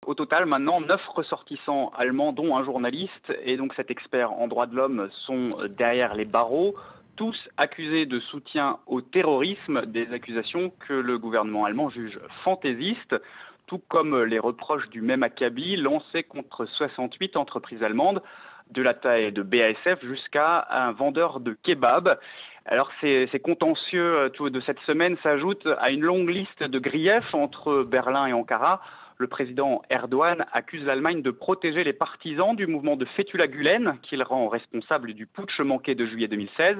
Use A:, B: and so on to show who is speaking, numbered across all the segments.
A: Au total, maintenant, 9 ressortissants allemands, dont un journaliste, et donc cet expert en droits de l'homme, sont derrière les barreaux, tous accusés de soutien au terrorisme, des accusations que le gouvernement allemand juge fantaisistes, tout comme les reproches du même acabit lancés contre 68 entreprises allemandes, de la taille de BASF jusqu'à un vendeur de kebab. Alors ces contentieux de cette semaine s'ajoutent à une longue liste de griefs entre Berlin et Ankara. Le président Erdogan accuse l'Allemagne de protéger les partisans du mouvement de Fethullah Gülen, qu'il rend responsable du putsch manqué de juillet 2016.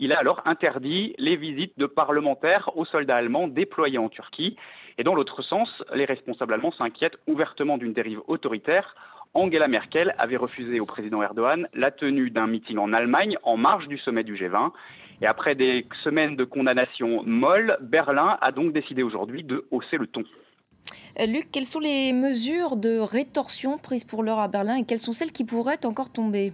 A: Il a alors interdit les visites de parlementaires aux soldats allemands déployés en Turquie. Et dans l'autre sens, les responsables allemands s'inquiètent ouvertement d'une dérive autoritaire. Angela Merkel avait refusé au président Erdogan la tenue d'un meeting en Allemagne en marge du sommet du G20. Et après des semaines de condamnation molles, Berlin a donc décidé aujourd'hui de hausser le ton.
B: Luc, quelles sont les mesures de rétorsion prises pour l'heure à Berlin et quelles sont celles qui pourraient encore tomber?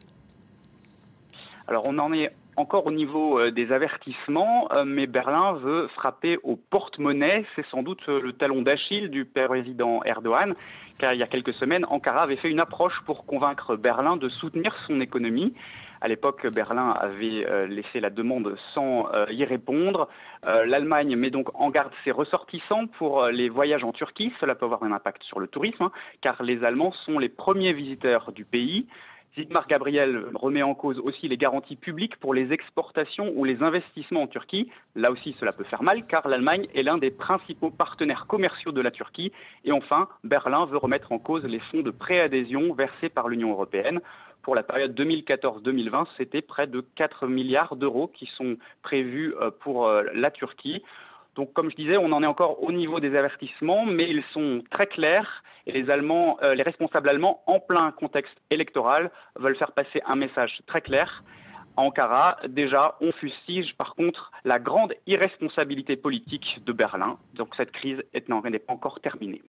A: Alors on en est encore au niveau des avertissements, mais Berlin veut frapper au porte-monnaie. C'est sans doute le talon d'Achille du président Erdogan, car il y a quelques semaines, Ankara avait fait une approche pour convaincre Berlin de soutenir son économie. À l'époque, Berlin avait laissé la demande sans y répondre. L'Allemagne met donc en garde ses ressortissants pour les voyages en Turquie. Cela peut avoir un impact sur le tourisme, hein, car les Allemands sont les premiers visiteurs du pays. Sigmar Gabriel remet en cause aussi les garanties publiques pour les exportations ou les investissements en Turquie. Là aussi, cela peut faire mal car l'Allemagne est l'un des principaux partenaires commerciaux de la Turquie. Et enfin, Berlin veut remettre en cause les fonds de préadhésion versés par l'Union européenne. Pour la période 2014-2020, c'était près de 4 milliards d'euros qui sont prévus pour la Turquie. Donc, comme je disais, on en est encore au niveau des avertissements, mais ils sont très clairs et les responsables allemands, en plein contexte électoral, veulent faire passer un message très clair. À Ankara, déjà, on fustige par contre la grande irresponsabilité politique de Berlin. Donc, cette crise n'est pas encore terminée.